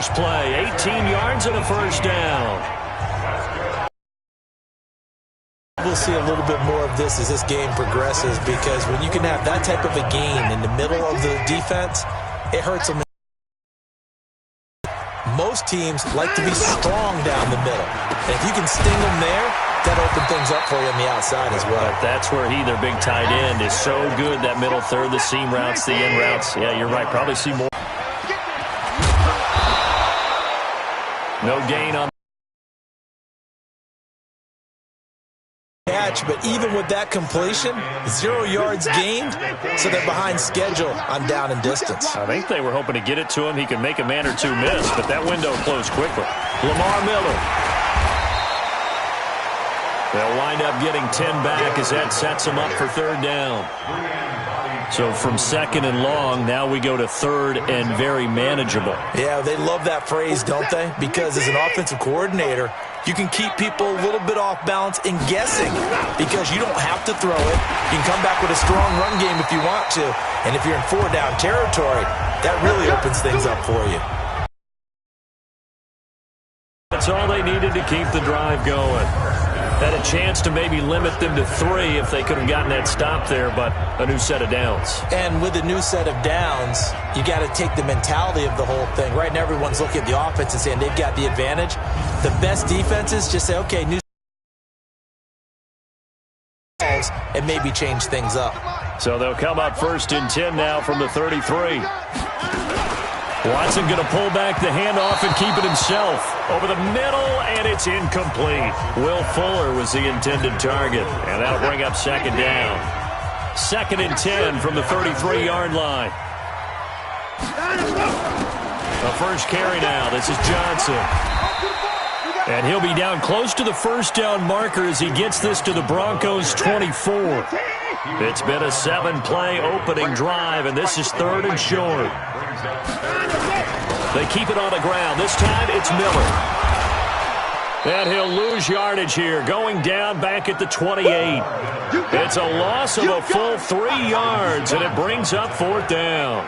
first play. 18 yards and a first down. We'll see a little bit more of this as this game progresses, because when you can have that type of a gain in the middle of the defense, it hurts them. Most teams like to be strong down the middle. And if you can sting them there, that opens things up for you on the outside as well. But that's where their big tight end, is so good. That middle third, the seam routes, the in routes. Yeah, you're right. Probably see more. No gain on catch, but even with that completion, 0 yards gained, so they're behind schedule on down and distance. I think they were hoping to get it to him. He could make a man or two miss, but that window closed quickly. Lamar Miller. They'll wind up getting 10 back as that sets them up for third down. So from second and long, now we go to third and very manageable. Yeah, they love that phrase, don't they? Because as an offensive coordinator, you can keep people a little bit off balance and guessing, because you don't have to throw it. You can come back with a strong run game if you want to. And if you're in 4-down territory, that really opens things up for you. That's all they needed to keep the drive going. Had a chance to maybe limit them to 3 if they could have gotten that stop there, but a new set of downs. And with a new set of downs, you got to take the mentality of the whole thing. Right now, everyone's looking at the offense and saying they've got the advantage. The best defenses just say, okay, new and maybe change things up. So they'll come up first and 10 now from the 33. Watson going to pull back the handoff and keep it himself. Over the middle, and it's incomplete. Will Fuller was the intended target, and that'll bring up second down. Second and 10 from the 33-yard line. The first carry now. This is Johnson. And he'll be down close to the first down marker as he gets this to the Broncos' 24. It's been a 7-play opening drive, and this is third and short. They keep it on the ground. This time it's Miller. And he'll lose yardage here, going down back at the 28. It's a loss of a full 3 yards, and it brings up fourth down.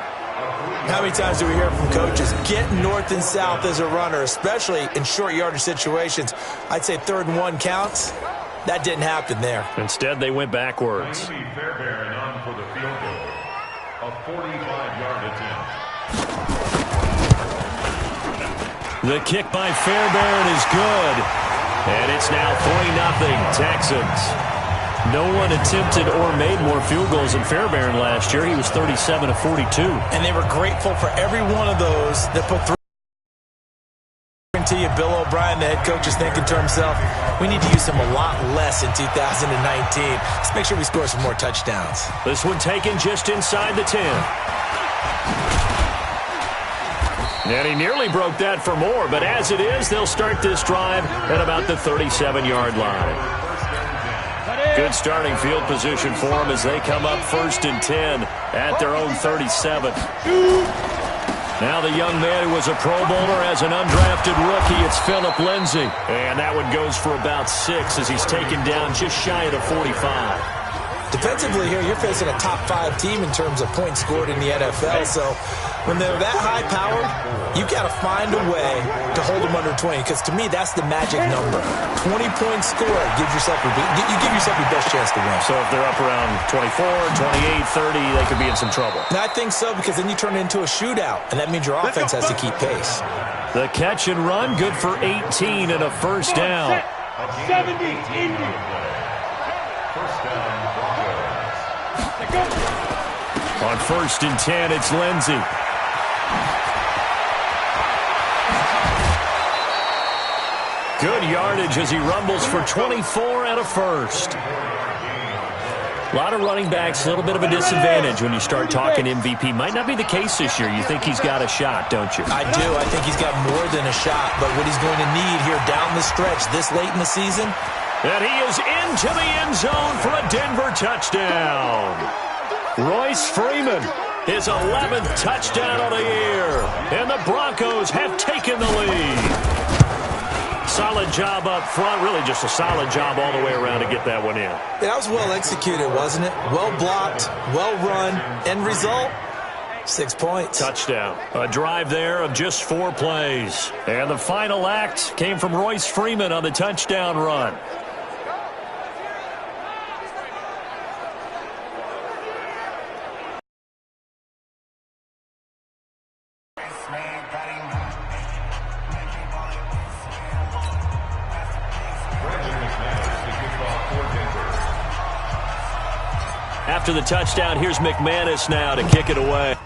How many times do we hear from coaches, get north and south as a runner, especially in short yardage situations? I'd say 3rd and 1 counts. That didn't happen there. Instead, they went backwards. Fairbairn on for the field goal. A 45-yard attempt. The kick by Fairbairn is good. And it's now 3-0 Texans. No one attempted or made more field goals than Fairbairn last year. He was 37 of 42. And they were grateful for every one of those that put 3 into you. Bill O'Brien, the head coach, is thinking to himself, we need to use him a lot less in 2019. Let's make sure we score some more touchdowns. This one taken just inside the 10. And he nearly broke that for more, but as it is, they'll start this drive at about the 37-yard line. Good starting field position for them as they come up first and 10 at their own 37. Now the young man who was a Pro Bowler as an undrafted rookie, it's Phillip Lindsay. And that one goes for about 6 as he's taken down just shy of the 45. Defensively here, you're facing a top 5 team in terms of points scored in the NFL. So when they're that high powered, you got to find a way to hold them under 20. Because to me, that's the magic number. 20 points scored gives yourself you give yourself your best chance to win. So if they're up around 24, 28, 30, they could be in some trouble. And I think so, because then you turn it into a shootout, and that means your offense has to keep pace. The catch and run, good for 18 and a first down. 70 Indians. First down, Broncos. On first and 10, it's Lindsay. Good yardage as he rumbles for 24 and a first. A lot of running backs, a little bit of a disadvantage when you start talking MVP. Might not be the case this year. You think he's got a shot, don't you? I do. I think he's got more than a shot. But what he's going to need here down the stretch this late in the season. And he is into the end zone for a Denver touchdown. Royce Freeman, his 11th touchdown of the year. And the Broncos have taken the lead. Solid job up front. Really just a solid job all the way around to get that one in. That was well executed, wasn't it? Well blocked, well run. End result, 6 points. Touchdown. A drive there of just 4 plays. And the final act came from Royce Freeman on the touchdown run. After the touchdown, here's McManus now to kick it away.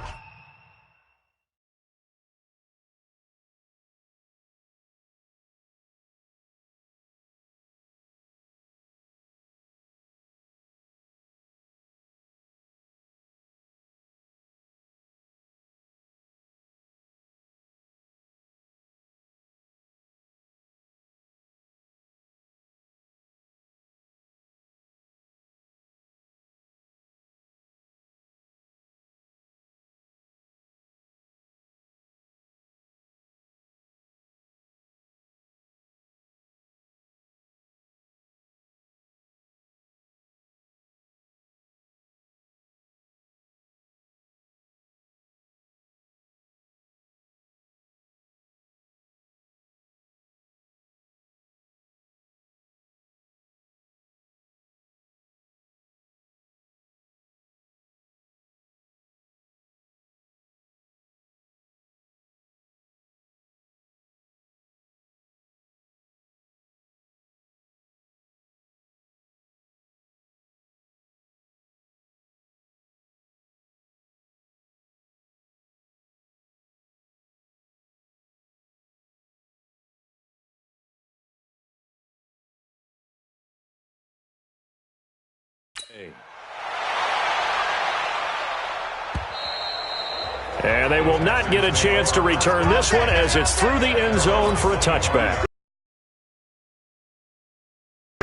And they will not get a chance to return this one as it's through the end zone for a touchback.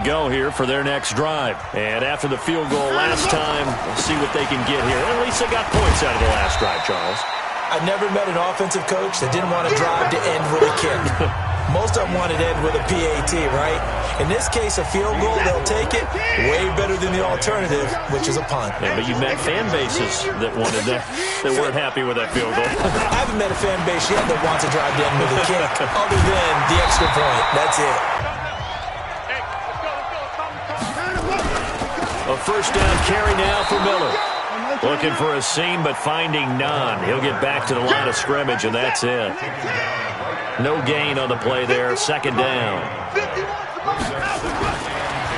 Go here for their next drive. And after the field goal last time, we'll see what they can get here. At least they got points out of the last drive, Charles. I've never met an offensive coach that didn't want to drive to end with a kick. Most of them wanted to end with a PAT, right? In this case, a field goal, they'll take it. Way better than the alternative, which is a punt. Yeah, but you met fan bases that wanted that weren't happy with that field goal. I haven't met a fan base yet that wants to drive to end with a kick, other than the extra point. That's it. A first down carry now for Miller. Looking for a seam, but finding none. He'll get back to the line of scrimmage, and that's it. No gain on the play there. Second down.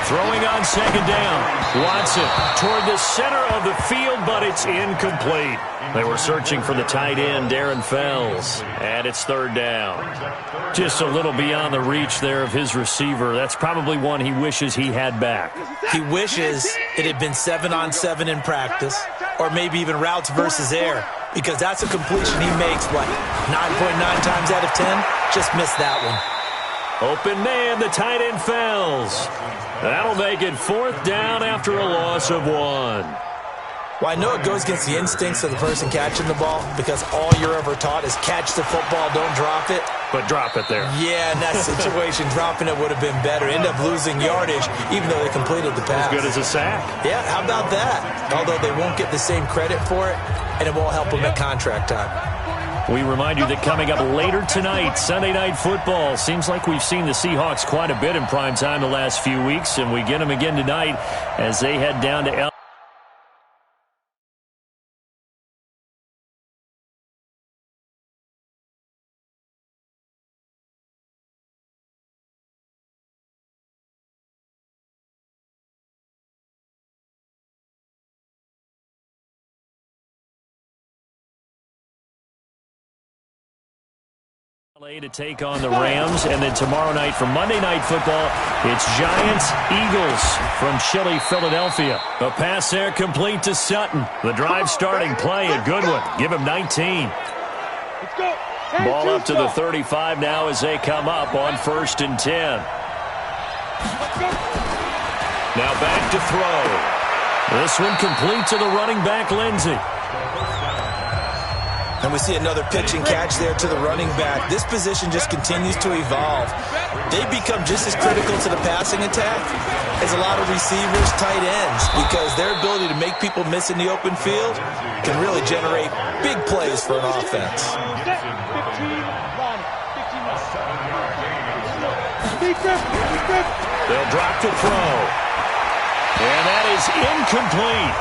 Throwing on second down. Watson toward the center of the field, but it's incomplete. They were searching for the tight end, Darren Fells, and it's third down. Just a little beyond the reach there of his receiver. That's probably one he wishes he had back. He wishes it had been 7-on-7 in practice, or maybe even routes versus air, because that's a completion he makes, what, 9.9 times out of 10? Just missed that one. Open man, the tight end Fells. That'll make it fourth down after a loss of 1. Well, I know it goes against the instincts of the person catching the ball, because all you're ever taught is catch the football, don't drop it. But drop it there. Yeah, in that situation, dropping it would have been better. End up losing yardage, even though they completed the pass. As good as a sack. Yeah, how about that? Although they won't get the same credit for it, and it won't help them at contract time. We remind you that coming up later tonight, Sunday Night Football. Seems like we've seen the Seahawks quite a bit in prime time the last few weeks, and we get them again tonight as they head down to to take on the Rams, and then tomorrow night for Monday Night Football, it's Giants-Eagles from chilly Philadelphia. A pass there complete to Sutton. The drive starting play, a good one. Give him 19. Let's go. Ball up to the 35 now as they come up on 1st and 10. Now back to throw. This one complete to the running back, Lindsey. And we see another pitch and catch there to the running back. This position just continues to evolve. They become just as critical to the passing attack as a lot of receivers, tight ends, because their ability to make make people miss in the open field can really generate big plays for an offense. They'll drop to throw. And that is incomplete.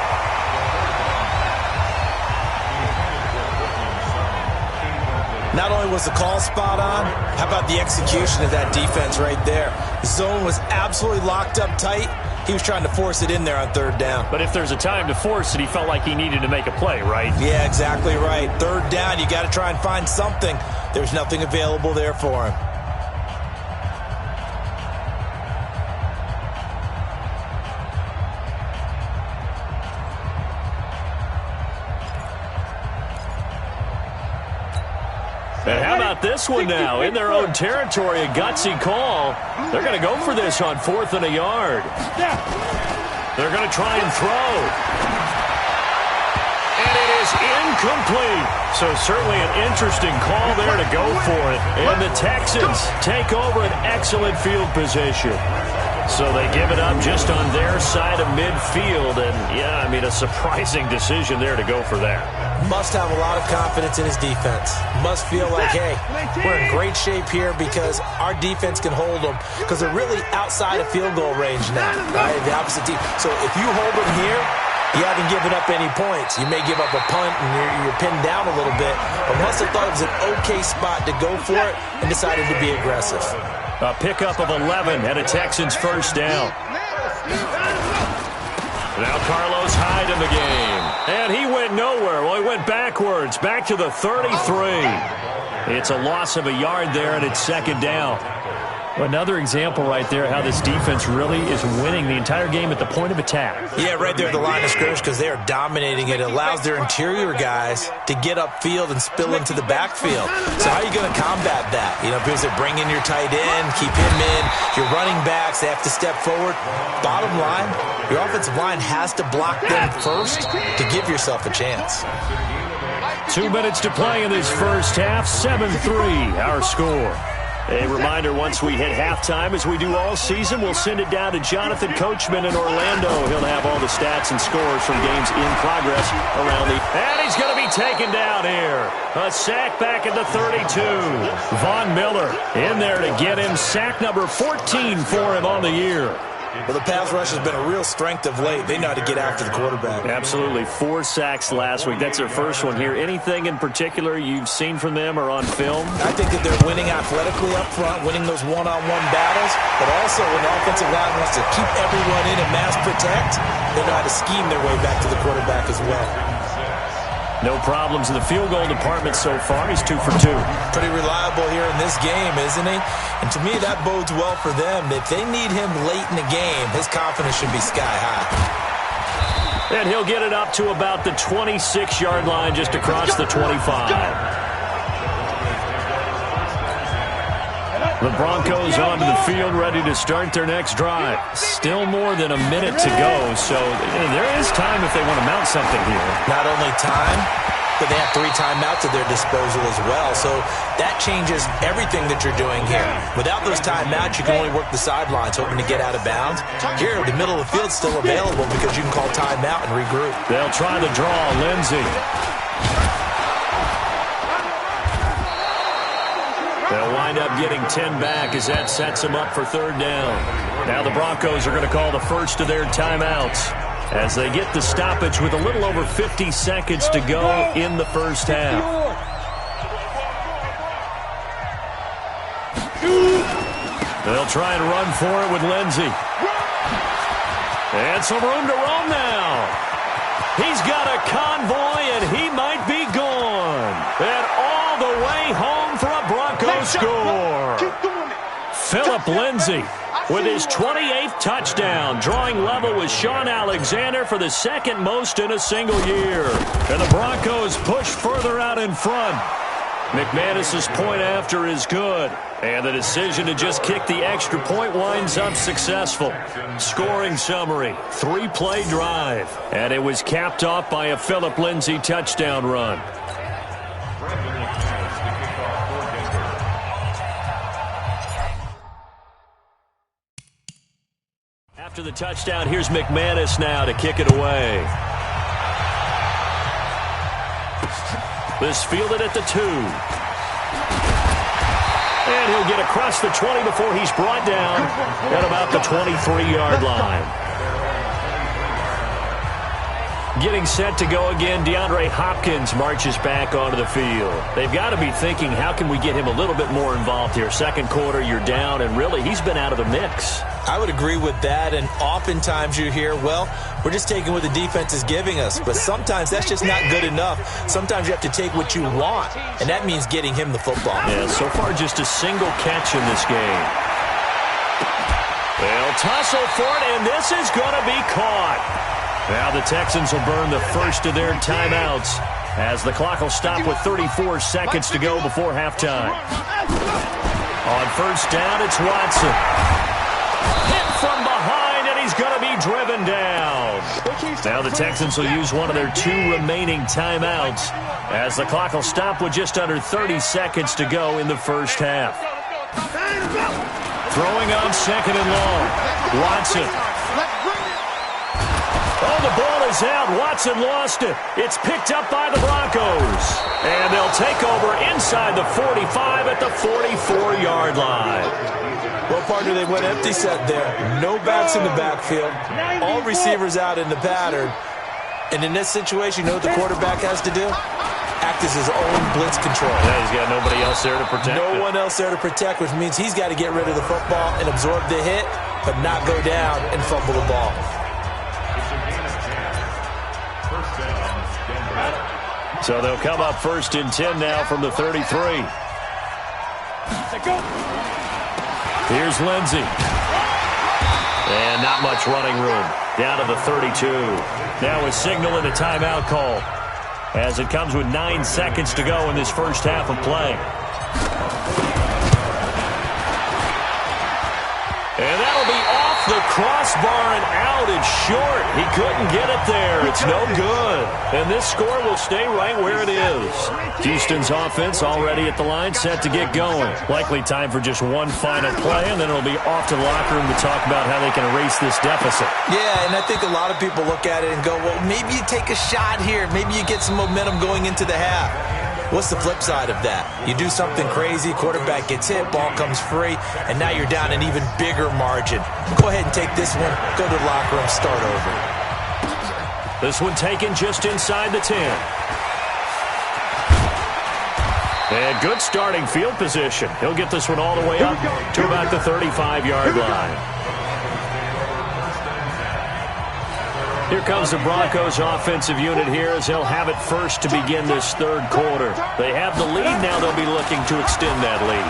Not only was the call spot on, how about the execution of that defense right there? The zone was absolutely locked up tight. He was trying to force it in there on third down. But if there's a time to force it, he felt like he needed to make a play, right? Yeah, exactly right. Third down, you got to try and find something. There's nothing available there for him. And how about this one now? In their own territory, a gutsy call. They're going to go for this on 4th and a yard. They're going to try and throw. And it is incomplete. So certainly an interesting call there to go for it. And the Texans take over an excellent field position. So they give it up just on their side of midfield. And, yeah, I mean, a surprising decision there to go for that. Must have a lot of confidence in his defense. Must feel like, hey, we're in great shape here because our defense can hold them because they're really outside of field goal range now, right? The opposite team. So if you hold them here, you haven't given up any points. You may give up a punt and you're pinned down a little bit, but must have thought it was an okay spot to go for it and decided to be aggressive. A pickup of 11 and a Texans first down. Now Carlos Hyde in the game. And he went nowhere. Well, he went backwards, back to the 33. It's a loss of a yard there, and it's second down. Another example right there how this defense really is winning the entire game at the point of attack. Yeah, right there at the line of scrimmage because they are dominating it. It allows their interior guys to get upfield and spill into the backfield. So how are you going to combat that? You know, people say bring in your tight end, keep him in. Your running backs, they have to step forward. Bottom line, your offensive line has to block them first to give yourself a chance. 2 minutes to play in this first half. 7-3 our score. A reminder, once we hit halftime, as we do all season, we'll send it down to Jonathan Coachman in Orlando. He'll have all the stats and scores from games in progress around the... And he's going to be taken down here. A sack back at the 32. Von Miller in there to get him. Sack number 14 for him on the year. Well, the pass rush has been a real strength of late. They know how to get after the quarterback. Absolutely. 4 sacks last week. That's their first one here. Anything in particular you've seen from them or on film? I think that they're winning athletically up front, winning those one-on-one battles, but also when the offensive line wants to keep everyone in and mass protect, they know how to scheme their way back to the quarterback as well. No problems in the field goal department so far. He's 2 for 2. Pretty reliable here in this game, isn't he? And to me, that bodes well for them. If they need him late in the game, his confidence should be sky high. And he'll get it up to about the 26-yard line, just across the 25. The Broncos onto the field, ready to start their next drive. Still more than a minute to go, so there is time if they want to mount something here. Not only time, but they have 3 timeouts at their disposal as well, so that changes everything that you're doing here. Without those timeouts, you can only work the sidelines, hoping to get out of bounds. Here, the middle of the field's still available because you can call timeout and regroup. They'll try the draw. Lindsey. They'll wind up getting 10 back as that sets them up for third down. Now the Broncos are going to call the first of their timeouts as they get the stoppage with a little over 50 seconds to go in the first half. They'll try and run for it with Lindsey. And some room to roam now. He's got a convoy, and he might be gone. And all the way home for a Broncos score. Phillip Lindsay with his 28th touchdown, drawing level with Sean Alexander for the second most in a single year. And the Broncos push further out in front. McManus's point after is good. And the decision to just kick the extra point winds up successful. Scoring summary, 3-play drive. And it was capped off by a Phillip Lindsay touchdown run. After the touchdown, here's McManus now to kick it away. This fielded at the 2. And he'll get across the 20 before he's brought down at about the 23-yard line. Getting set to go again, DeAndre Hopkins marches back onto the field. They've got to be thinking, how can we get him a little bit more involved here? Second quarter, you're down, and really, he's been out of the mix. I would agree with that, and oftentimes you hear, well, we're just taking what the defense is giving us. But sometimes that's just not good enough. Sometimes you have to take what you want, and that means getting him the football. Yeah, so far just a single catch in this game. They'll tussle for it, and this is going to be caught. Now the Texans will burn the first of their timeouts as the clock will stop with 34 seconds to go before halftime. On first down, it's Watson. Hit from behind, and he's going to be driven down. Now the Texans will use one of their 2 remaining timeouts as the clock will stop with just under 30 seconds to go in the first half. Throwing on second and long. Watson. Oh, the ball is out. Watson lost it. It's picked up by the Broncos. And they'll take over inside the 45 at the 44-yard line. Well, partner, they went empty set there. No backs in the backfield. All receivers out in the pattern. And in this situation, you know what the quarterback has to do? Act as his own blitz control. Yeah, he's got nobody else there to protect No one else there to protect, which means he's got to get rid of the football and absorb the hit, but not go down and fumble the ball. So they'll come up first and 10 now from the 33. Here's Lindsey. And not much running room. Down to the 32. Now a signal and a timeout call as it comes with 9 seconds to go in this first half of play. And that'll be off the crossbar and out. It's short. He couldn't get it there. It's no good. And this score will stay right where it is. Houston's offense already at the line, set to get going. Likely time for just one final play, and then it'll be off to the locker room to talk about how they can erase this deficit. Yeah, and I think a lot of people look at it and go, well, maybe you take a shot here. Maybe you get some momentum going into the half. What's the flip side of that? You do something crazy, quarterback gets hit, ball comes free, and now you're down an even bigger margin. Go ahead and take this one, go to the locker room, start over. This one taken just inside the 10. And good starting field position. He'll get this one all the way up to about the 35-yard line. Here comes the Broncos offensive unit here as they'll have it first to begin this third quarter. They have the lead. Now they'll be looking to extend that lead.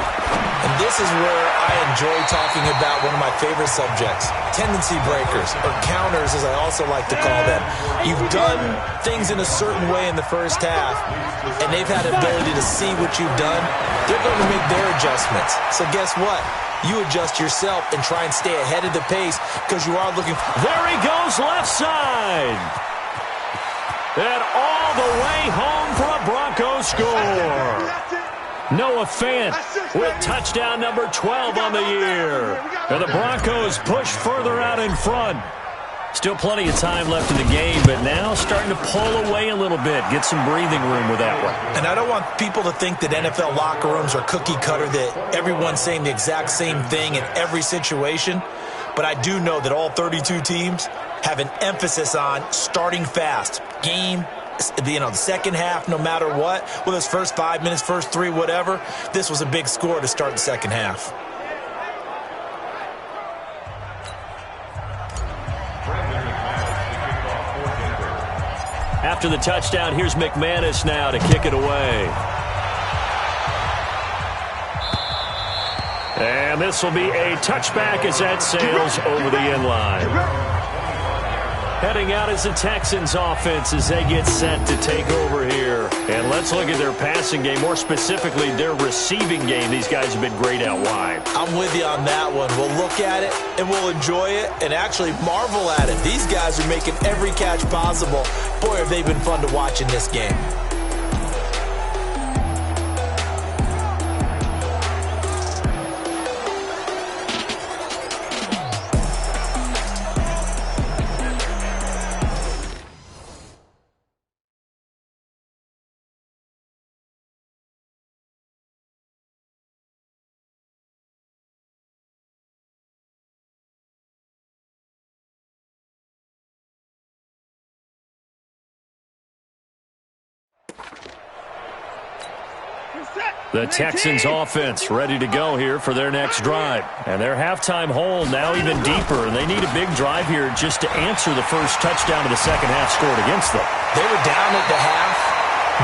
And this is where I enjoy talking about one of my favorite subjects, tendency breakers, or counters as I also like to call them. You've done things in a certain way in the first half, and they've had the ability to see what you've done. They're going to make their adjustments. So guess what? You adjust yourself and try and stay ahead of the pace because you are looking. There he goes, left side. And all the way home for a Broncos score. Noah Fant with touchdown number 12 on the year. And the Broncos push further out in front. Still plenty of time left in the game, but now starting to pull away a little bit. Get some breathing room with that one. And I don't want people to think that NFL locker rooms are cookie cutter, that everyone's saying the exact same thing in every situation. But I do know that all 32 teams have an emphasis on starting fast. Game, the second half, no matter what. Whether it's first 5 minutes, first 3, whatever. This was a big score to start the second half. After the touchdown, here's McManus now to kick it away. And this will be a touchback as that sails over the end line. Heading out is the Texans offense as they get set to take over here. And let's look at their passing game, more specifically their receiving game. These guys have been great out wide. I'm with you on that one. We'll look at it and we'll enjoy it and actually marvel at it. These guys are making every catch possible. Boy, have they been fun to watch in this game. The Texans offense ready to go here for their next drive. And their halftime hole now even deeper. And they need a big drive here just to answer the first touchdown of the second half scored against them. They were down at the half.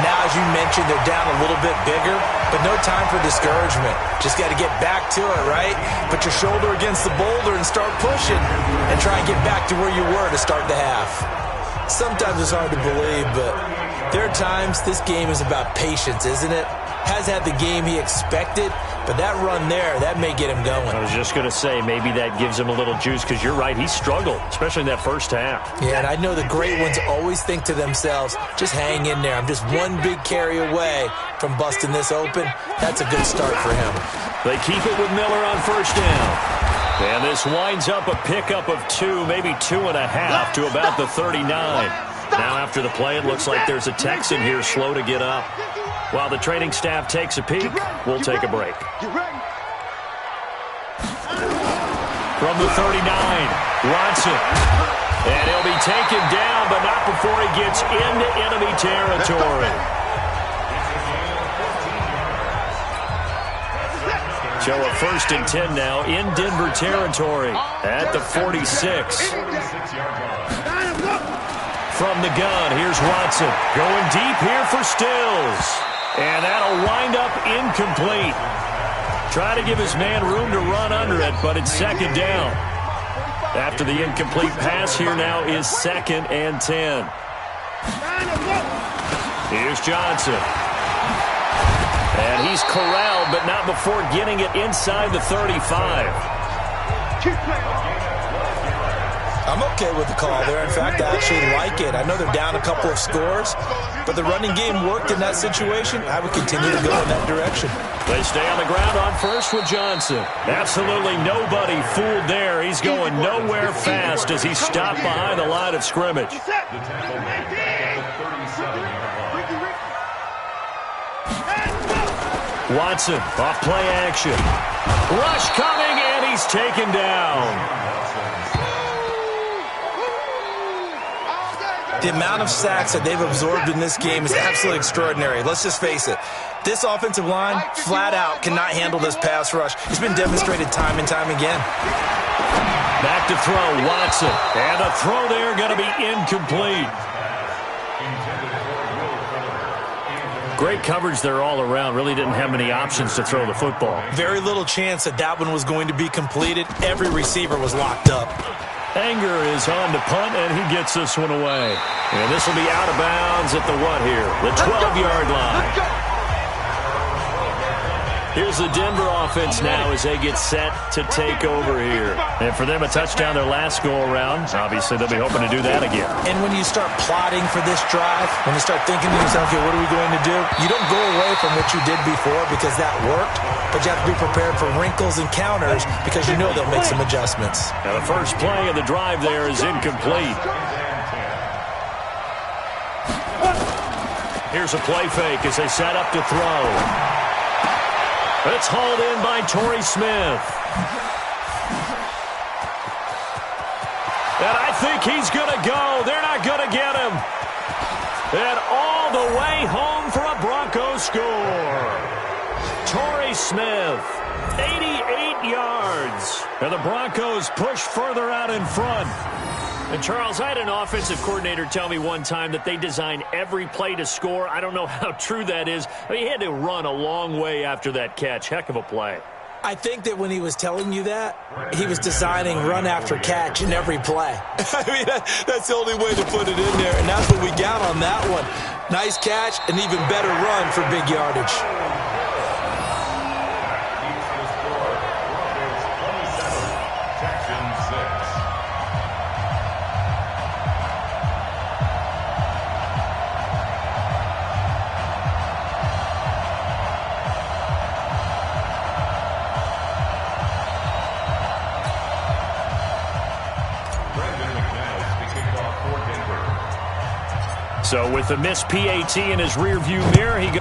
Now, as you mentioned, they're down a little bit bigger, but no time for discouragement. Just got to get back to it, right? Put your shoulder against the boulder and start pushing and try and get back to where you were to start the half. Sometimes it's hard to believe, but there are times this game is about patience, isn't it? Has had the game he expected, but that run there, that may get him going. I was just going to say, maybe that gives him a little juice because you're right, he struggled, especially in that first half. Yeah, and I know the great ones always think to themselves, just hang in there. I'm just one big carry away from busting this open. That's a good start for him. They keep it with Miller on first down. And this winds up a pickup of 2, maybe 2.5 to about the 39. Now after the play, it looks like there's a Texan here slow to get up. While the training staff takes a peek, we'll take a break. From the 39, Watson. And he'll be taken down, but not before he gets into enemy territory. So a 1st and 10 now in Denver territory at the 46. From the gun, here's Watson. Going deep here for Stills. And that'll wind up incomplete. Try to give his man room to run under it, but it's second down. After the incomplete pass, here now is 2nd and 10. Here's Johnson. And he's corralled, but not before getting it inside the 35. I'm okay with the call there. In fact, I actually like it. I know they're down a couple of scores, but the running game worked in that situation. I would continue to go in that direction. They stay on the ground on first with Johnson. Absolutely nobody fooled there. He's going nowhere fast as he stopped behind the line of scrimmage. Watson off play action. Rush coming, and he's taken down. The amount of sacks that they've absorbed in this game is absolutely extraordinary. Let's just face it. This offensive line, flat out, cannot handle this pass rush. It's been demonstrated time and time again. Back to throw, Watson. And a throw there going to be incomplete. Great coverage there all around. Really didn't have many options to throw the football. Very little chance that that one was going to be completed. Every receiver was locked up. Anger is on to punt, and he gets this one away. And this will be out of bounds at the what here? The 12-yard line. Here's the Denver offense now as they get set to take over here. And for them, a touchdown their last go-around. Obviously, they'll be hoping to do that again. And when you start plotting for this drive, when you start thinking to yourself, okay, what are we going to do? You don't go away from what you did before because that worked, but you have to be prepared for wrinkles and counters because you know they'll make some adjustments. Now, the first play of the drive there is incomplete. Here's a play fake as they set up to throw. It's hauled in by Torrey Smith. And I think he's going to go. They're not going to get him. And all the way home for a Broncos score. Torrey Smith, 88 yards. And the Broncos push further out in front. And, Charles, I had an offensive coordinator tell me one time that they design every play to score. I don't know how true that is. I mean, he had to run a long way after that catch. Heck of a play. I think that when he was telling you that, he was designing run after catch in every play. I mean, that's the only way to put it in there, and that's what we got on that one. Nice catch, an even better run for big yardage. So with the missed PAT in his rearview mirror, he goes.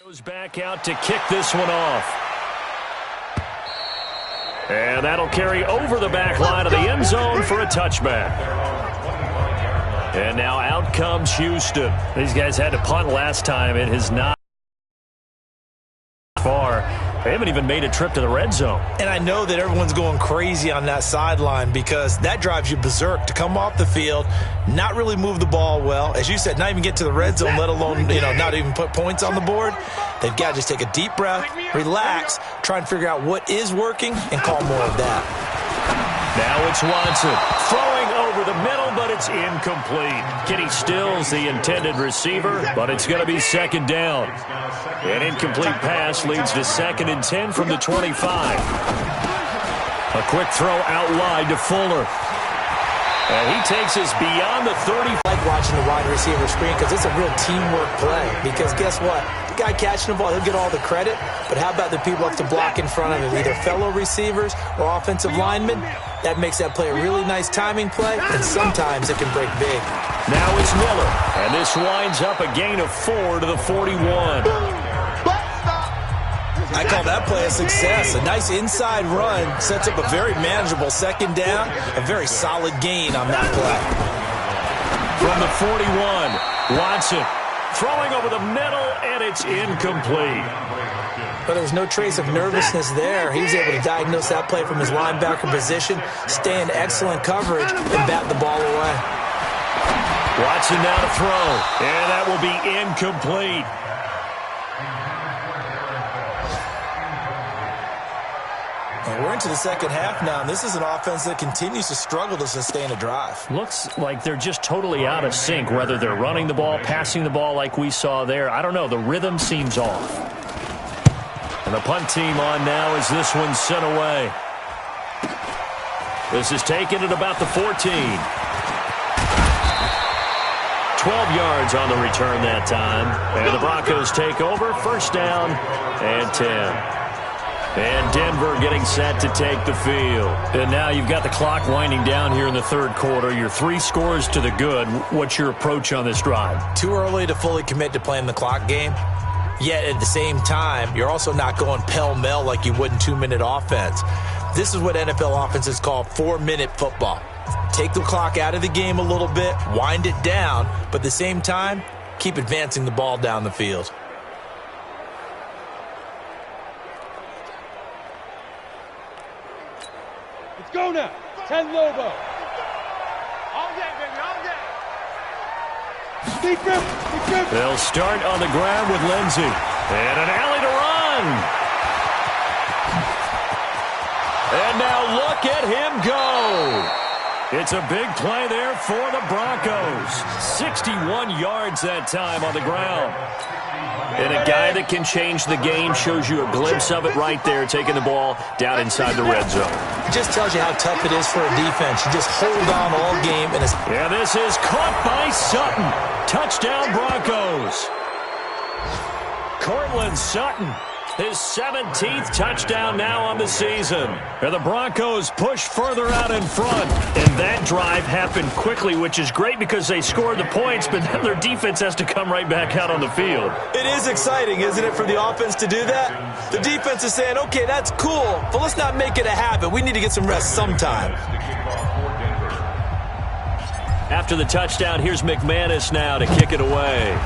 Goes back out to kick this one off. And that'll carry over the back line of the end zone for a touchback. And now out comes Houston. These guys had to punt last time. It has not far. They haven't even made a trip to the red zone. And I know that everyone's going crazy on that sideline because that drives you berserk to come off the field, not really move the ball well. As you said, not even get to the red zone, let alone, not even put points on the board. They've got to just take a deep breath, relax, try and figure out what is working, and call more of that. Now it's Watson throwing over the middle, but it's incomplete. Kenny Stills the intended receiver, but it's going to be second down. An incomplete pass leads to 2nd and 10 from the 25. A quick throw out wide to Fuller. And he takes us beyond the 30. I like watching the wide receiver screen because it's a real teamwork play. Because guess what? The guy catching the ball, he'll get all the credit. But how about the people up to block in front of him, either fellow receivers or offensive linemen? That makes that play a really nice timing play, and sometimes it can break big. Now it's Miller, and this winds up a gain of 4 to the 41. I call that play a success. A nice inside run sets up a very manageable second down, a very solid gain on that play. From the 41, Watson throwing over the middle, and it's incomplete. But there was no trace of nervousness there. He was able to diagnose that play from his linebacker position, stay in excellent coverage, and bat the ball away. Watson now to throw, and that will be incomplete. And we're into the second half now, and this is an offense that continues to struggle to sustain a drive. Looks like they're just totally out of sync, whether they're running the ball, passing the ball like we saw there. I don't know. The rhythm seems off. And the punt team on now as this one's sent away. This is taken at about the 14. 12 yards on the return that time. And the Broncos take over. First down and 10. And Denver getting set to take the field. And now you've got the clock winding down here in the third quarter. You're 3 scores to the good. What's your approach on this drive? Too early to fully commit to playing the clock game. Yet at the same time, you're also not going pell-mell like you would in 2-minute offense. This is what NFL offenses call 4-minute football. Take the clock out of the game a little bit, wind it down, but at the same time, keep advancing the ball down the field. Let's go now. 10 Lobo. All day, baby, all day. They'll start on the ground with Lindsey. And an alley to run. And now look at him go. It's a big play there for the Broncos. 61 yards that time on the ground. And a guy that can change the game, shows you a glimpse of it right there, taking the ball down inside the red zone. It just tells you how tough it is for a defense. You just hold on all game. And this is caught by Sutton. Touchdown Broncos. Cortland Sutton, his 17th touchdown now on the season. And the Broncos push further out in front. And that drive happened quickly, which is great because they scored the points, but then their defense has to come right back out on the field. It is exciting, isn't it, for the offense to do that? The defense is saying, okay, that's cool, but let's not make it a habit. We need to get some rest sometime. After the touchdown, here's McManus now to kick it away.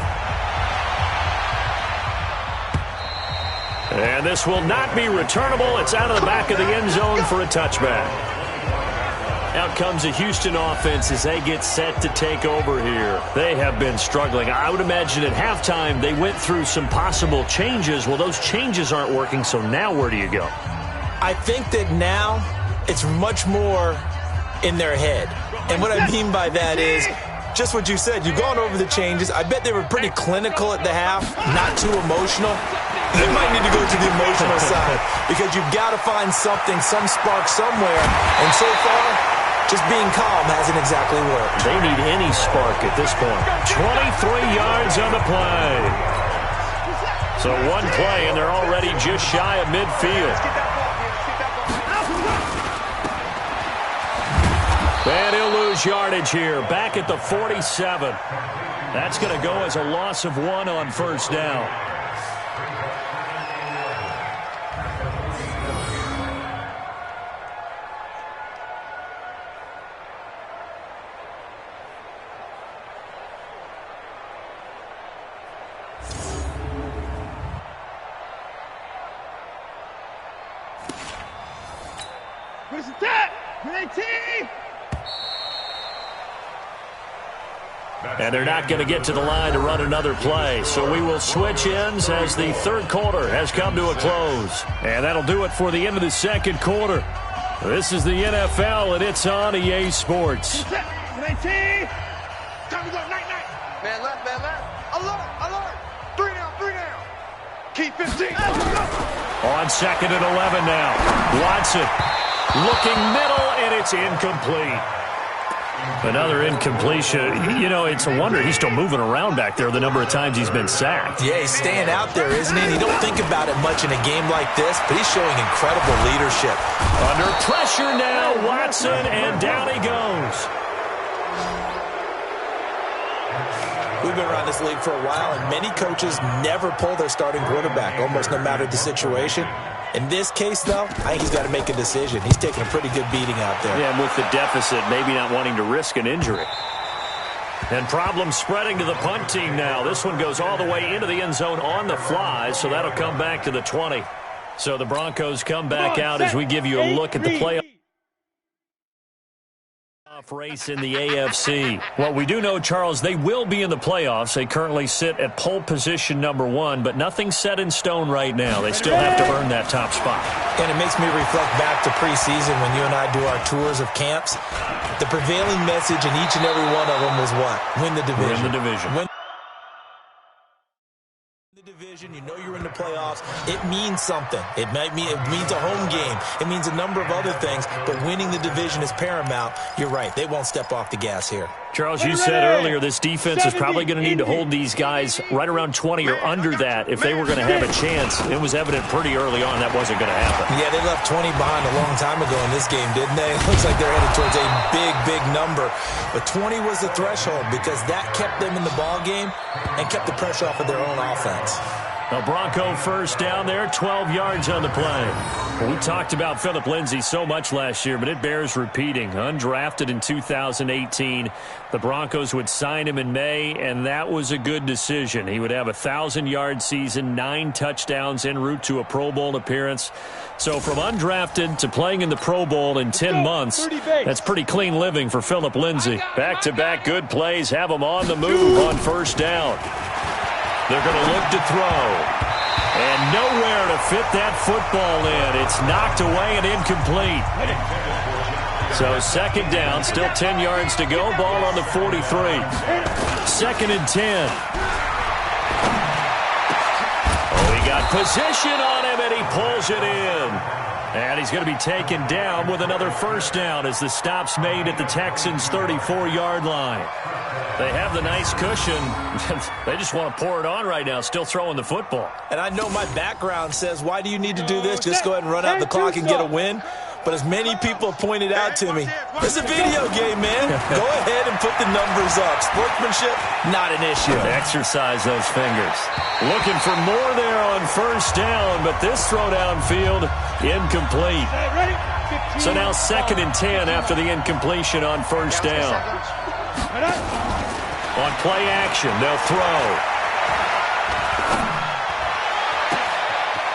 And this will not be returnable. It's out of the back of the end zone for a touchback. Out comes the Houston offense as they get set to take over here. They have been struggling. I would imagine at halftime they went through some possible changes. Well, those changes aren't working, so now where do you go? I think that now it's much more in their head. And what I mean by that is just what you said. You've gone over the changes. I bet they were pretty clinical at the half, not too emotional. They might need to go to the emotional side because you've got to find something, some spark somewhere. And so far, just being calm hasn't exactly worked. They need any spark at this point. 23 yards on the play. So one play, and they're already just shy of midfield. And he'll lose yardage here, back at the 47. That's going to go as a loss of 1 on first down. And they're not going to get to the line to run another play. So we will switch ends as the third quarter has come to a close. And that'll do it for the end of the second quarter. This is the NFL, and it's on EA Sports. Man left, man left. Alert. 3 down. Keep 15. On second and 11 now. Watson looking middle, and it's incomplete. Another incompletion. You know, it's a wonder he's still moving around back there the number of times he's been sacked. Yeah, he's staying out there, isn't he? And you don't think about it much in a game like this, but he's showing incredible leadership. Under pressure now, Watson, and down he goes. We've been around this league for a while, and many coaches never pull their starting quarterback, almost no matter the situation. In this case, though, I think he's got to make a decision. He's taking a pretty good beating out there. Yeah, and with the deficit, maybe not wanting to risk an injury. And problems spreading to the punt team now. This one goes all the way into the end zone on the fly, so that'll come back to the 20. So the Broncos come back out as we give you a look at the playoff race in the AFC. Well, we do know, Charles, they will be in the playoffs. They currently sit at pole position #1, but nothing's set in stone right now. They still have to earn that top spot. And it makes me reflect back to preseason when you and I do our tours of camps. The prevailing message in each and every one of them was what? Win the division. Win the division. Win the division. You know you're in the playoffs. It means something. It means a home game. It means a number of other things, but winning the division is paramount. You're right. They won't step off the gas here. Charles, you said earlier this defense is probably going to need to hold these guys right around 20 or under that if they were going to have a chance. It was evident pretty early on that wasn't going to happen. Yeah, they left 20 behind a long time ago in this game, didn't they? It looks like they're headed towards a big number. But 20 was the threshold because that kept them in the ball game and kept the pressure off of their own offense. A Bronco first down there, 12 yards on the play. Well, we talked about Phillip Lindsay so much last year, but it bears repeating. Undrafted in 2018, the Broncos would sign him in May, and that was a good decision. He would have a 1,000-yard season, 9 touchdowns en route to a Pro Bowl appearance. So from undrafted to playing in the Pro Bowl in 10 months, that's pretty clean living for Phillip Lindsay. Back-to-back good plays have him on the move on first down. They're going to look to throw. And nowhere to fit that football in. It's knocked away and incomplete. So second down, still 10 yards to go. Ball on the 43. Second and 10. Oh, he got position on him, and he pulls it in. And he's going to be taken down with another first down as the stop's made at the Texans' 34-yard line. They have the nice cushion. They just want to pour it on right now, still throwing the football. And I know my background says, why do you need to do this? Just go ahead and run out the clock and get a win. But as many people have pointed out to me, it's a video game, man. Go ahead and put the numbers up. Sportsmanship, not an issue. Exercise those fingers. Looking for more there on first down, but this throw downfield, incomplete. So now second and 10 after the incompletion on first down. On play action, they'll throw.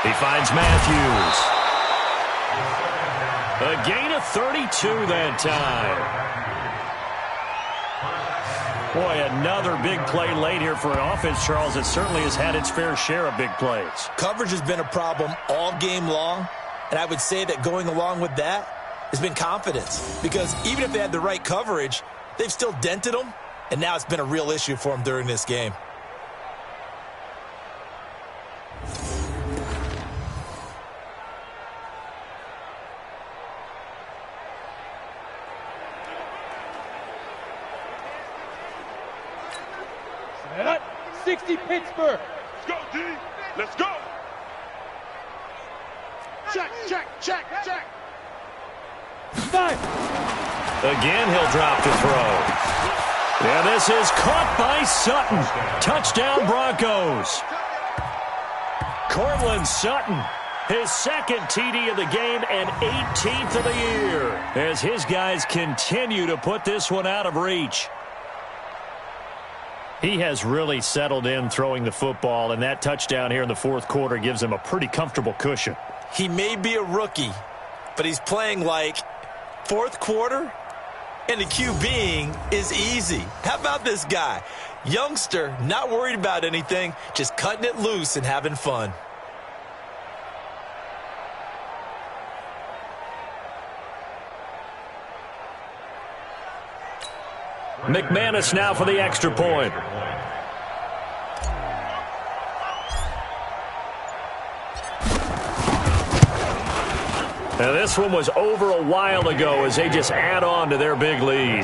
He finds Matthews. A gain of 32 that time. Boy, another big play late here for an offense, Charles, that certainly has had its fair share of big plays. Coverage has been a problem all game long, and I would say that going along with that has been confidence. Because even if they had the right coverage, they've still dented them, and now it's been a real issue for them during this game. Set up. 60 Pittsburgh. Let's go, D. Let's go. Check. 5. Again, he'll drop to throw. And this is caught by Sutton. Touchdown, Broncos. Cortland Sutton, his second TD of the game and 18th of the year, as his guys continue to put this one out of reach. He has really settled in throwing the football, and that touchdown here in the fourth quarter gives him a pretty comfortable cushion. He may be a rookie, but but he's playing like fourth quarter, and the QBing is easy. How about this guy? Youngster, not worried about anything, just cutting it loose and having fun. McManus now for the extra point. Now this one was over a while ago as they just add on to their big lead.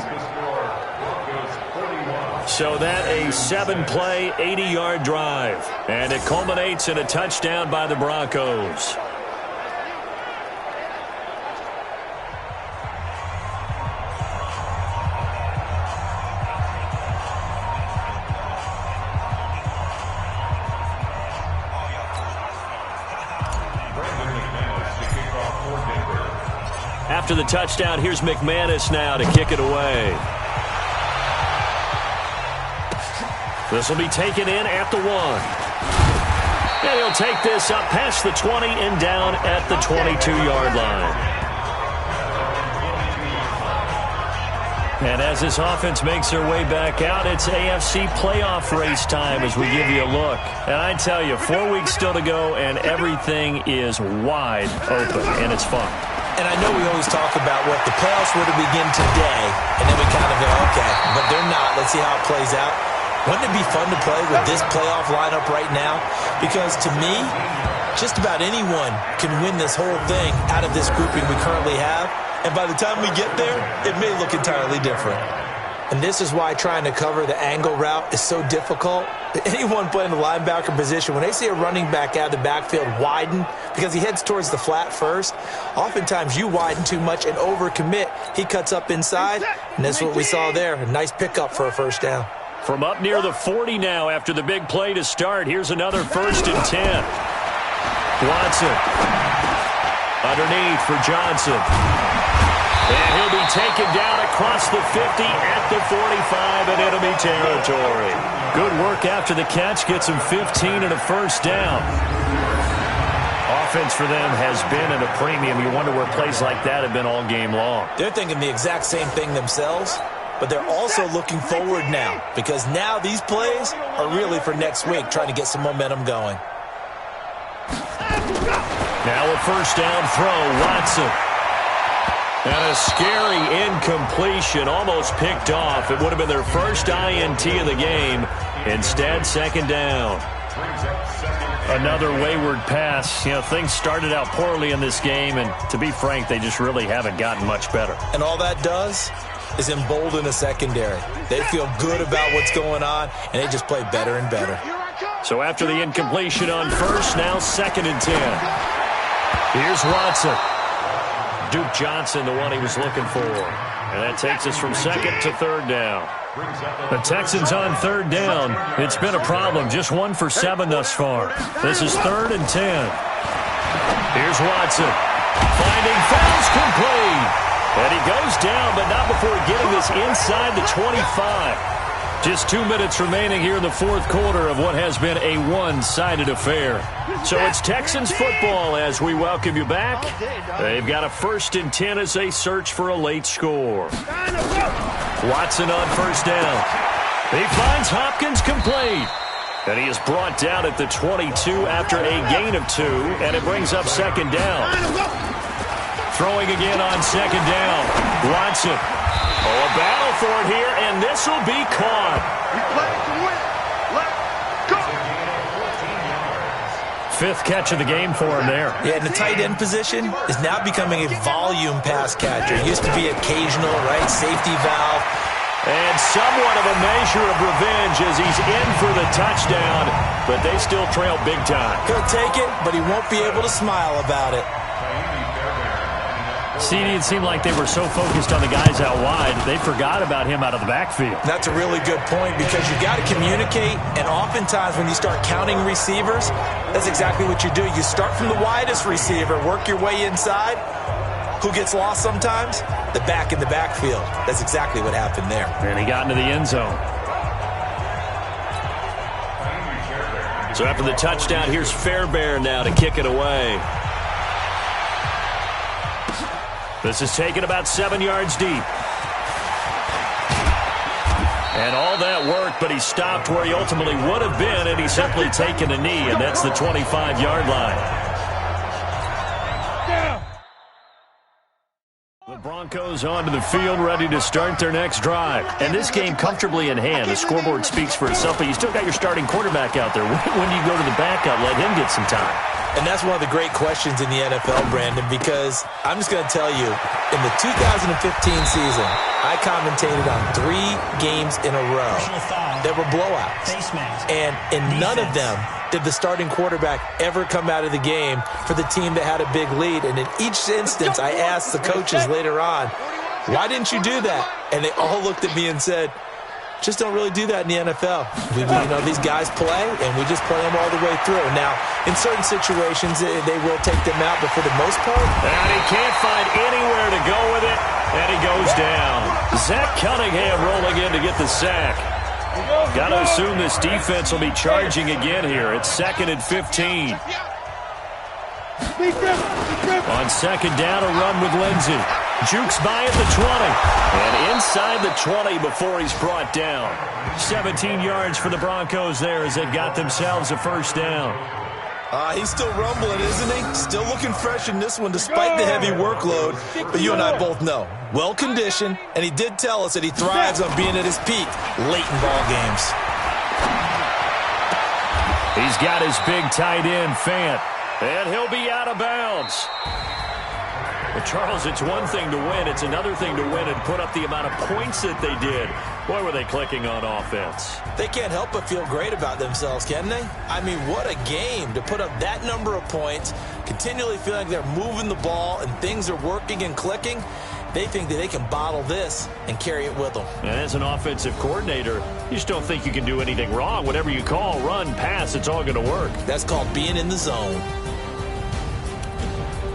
So that a 7-play, 80-yard drive. And it culminates in a touchdown by the Broncos. After the touchdown, here's McManus now to kick it away. This will be taken in at the 1. And he'll take this up past the 20 and down at the 22-yard line. And as this offense makes their way back out, it's AFC playoff race time as we give you a look. And I tell you, 4 weeks still to go, and everything is wide open, and it's fun. And I know we always talk about what the playoffs were to begin today, and then we kind of go, okay, but they're not. Let's see how it plays out. Wouldn't it be fun to play with this playoff lineup right now? Because to me, just about anyone can win this whole thing out of this grouping we currently have. And by the time we get there, it may look entirely different. And this is why trying to cover the angle route is so difficult. Anyone playing the linebacker position, when they see a running back out of the backfield widen because he heads towards the flat first, oftentimes you widen too much and overcommit. He cuts up inside, and that's what we saw there. A nice pickup for a first down. From up near the 40 now after the big play to start, here's another 1st and 10. Watson underneath for Johnson. And he'll be taken down across the 50 at the 45 in enemy territory. Good work after the catch. Gets him 15 and a first down. Offense for them has been at a premium. You wonder where plays like that have been all game long. They're thinking the exact same thing themselves, but they're also looking forward now because now these plays are really for next week, trying to get some momentum going. Now a first down throw, Watson. And a scary incompletion, almost picked off. It would have been their first INT of the game. Instead, second down. Another wayward pass. You know, things started out poorly in this game, and to be frank, they just really haven't gotten much better. And all that does is embolden the secondary. They feel good about what's going on, and they just play better and better. So after the incompletion on first, now 2nd and 10. Here's Watson. Duke Johnson, the one he was looking for. And that takes us from 2nd to 3rd down. The Texans on 3rd down. It's been a problem. Just 1 for 7 thus far. This is 3rd and 10. Here's Watson. Finding fouls complete. And he goes down, but not before getting this inside the 25. Just 2 minutes remaining here in the 4th quarter of what has been a one-sided affair. So it's Texans football as we welcome you back. They've got a 1st and 10 as they search for a late score. Watson on first down. He finds Hopkins complete. And he is brought down at the 22 after a gain of 2, and it brings up 2nd down. Throwing again on 2nd down. Watson. Oh, a battle for it here, and this will be caught. We play to win. Let's go. 5th catch of the game for him there. Yeah, and the tight end position is now becoming a volume pass catcher. It used to be occasional, right? Safety valve. And somewhat of a measure of revenge as he's in for the touchdown, but they still trail big time. He'll take it, but he won't be able to smile about it. CD, it seemed like they were so focused on the guys out wide, they forgot about him out of the backfield. That's a really good point because you've got to communicate, and oftentimes when you start counting receivers, that's exactly what you do. You start from the widest receiver, work your way inside. Who gets lost sometimes? The back in the backfield. That's exactly what happened there. And he got into the end zone. So after the touchdown, here's Fairbairn now to kick it away. This is taken about 7 yards deep. And all that work, but he stopped where he ultimately would have been, and he's simply taken a knee, and that's the 25-yard line. The Broncos onto the field, ready to start their next drive. And this game comfortably in hand. The scoreboard speaks for itself, but you still got your starting quarterback out there. When do you go to the backup, let him get some time? And that's one of the great questions in the NFL, Brandon, because I'm just going to tell you, in the 2015 season, I commentated on 3 games in a row that were blowouts. And in none of them did the starting quarterback ever come out of the game for the team that had a big lead. And in each instance, I asked the coaches later on, why didn't you do that? And they all looked at me and said, just don't really do that in the NFL. These guys play, and we just play them all the way through. Now, in certain situations, they will take them out, but for the most part... And he can't find anywhere to go with it, and he goes down. Zach Cunningham rolling in to get the sack. Got to assume this defense will be charging again here. It's 2nd and 15. On second down, a run with Lindsey. Jukes by at the 20. And inside the 20 before he's brought down. 17 yards for the Broncos there as they've got themselves a first down. He's still rumbling, isn't he? Still looking fresh in this one despite the heavy workload. But you and I both know, well-conditioned, and he did tell us that he thrives on being at his peak late in ball games. He's got his big tight end, Fant, and he'll be out of bounds. But, Charles, it's one thing to win. It's another thing to win and put up the amount of points that they did. Boy, were they clicking on offense. They can't help but feel great about themselves, can they? I mean, what a game to put up that number of points, continually feeling like they're moving the ball and things are working and clicking. They think that they can bottle this and carry it with them. And as an offensive coordinator, you just don't think you can do anything wrong. Whatever you call, run, pass, it's all going to work. That's called being in the zone.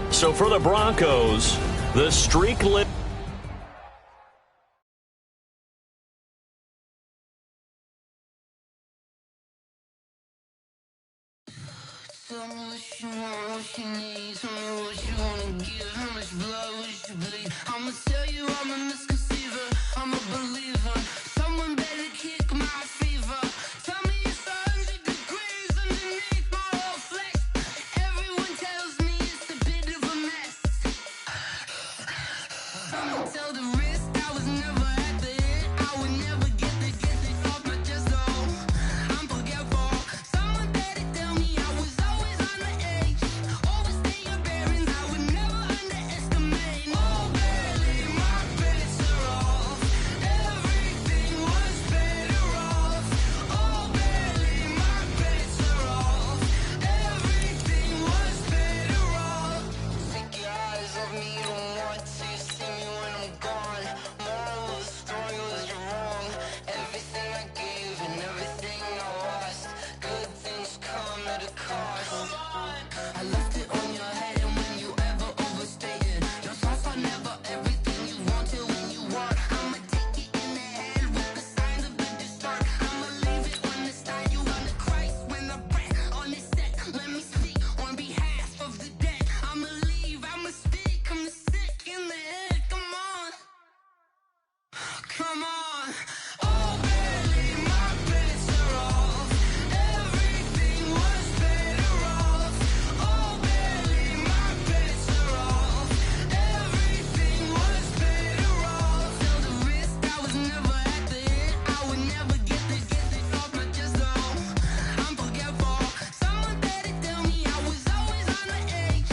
So for the Broncos, the streak lit. Tell me what you want, what you need. Tell me what you wanna give. How much blood would you bleed? I'ma tell you I'm a misconceiver. I'm a believer. Someone better kick my fever. Tell me it's 100 degrees underneath my whole flesh. Everyone tells me it's a bit of a mess. Someone tell the wrist I was never at the hit. I would never get it off my chest. Oh, I'm forgetful. Someone better tell me I was always on the edge. Overstay your bearings, I would never underestimate. Oh, barely, my bets are off. Everything was better off. Oh, barely, my bets are off. Everything was better off. Take your eyes off me, you don't want to see me when I'm gone. Moral of the story was you're wrong. Everything I gave and everything I lost. Good things come at a cost. I left it on your head, and when you ever overstated, your thoughts are never everything you wanted when you want. I'ma take it in the head with the signs of the distort. I'ma leave it on the side. You want the Christ when I breath on this set. Let me speak on behalf of the dead. I'ma leave, I'ma speak. I'm the sick in the head. Come on, come on. Oh, barely, my bets are off. Everything was better off. Oh, barely, my bets are off. Everything was better off. Tell the wrist I was never at the hit. I would never get it off my chest. Oh, I'm forgetful. Someone better tell me I was always on the edge.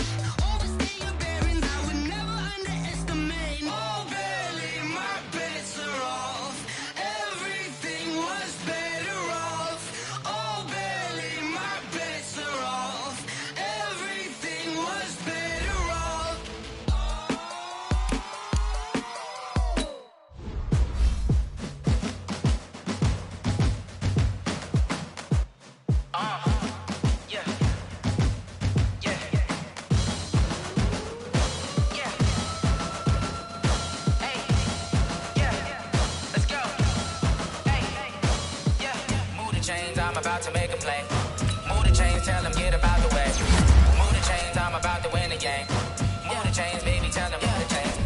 Overstay your bearings, I would never underestimate. Oh, barely, my bets are off. Everything was better off. Oh, barely, my bets are off. Everything was better off. Yeah. Yeah. Yeah. Hey. Yeah. Let's go. Hey. Yeah. Move the chains, I'm about to make a play. Move the chains, tell them get about the way. Move the chains, I'm about to win the game. Move the chains, baby, tell them move the chains.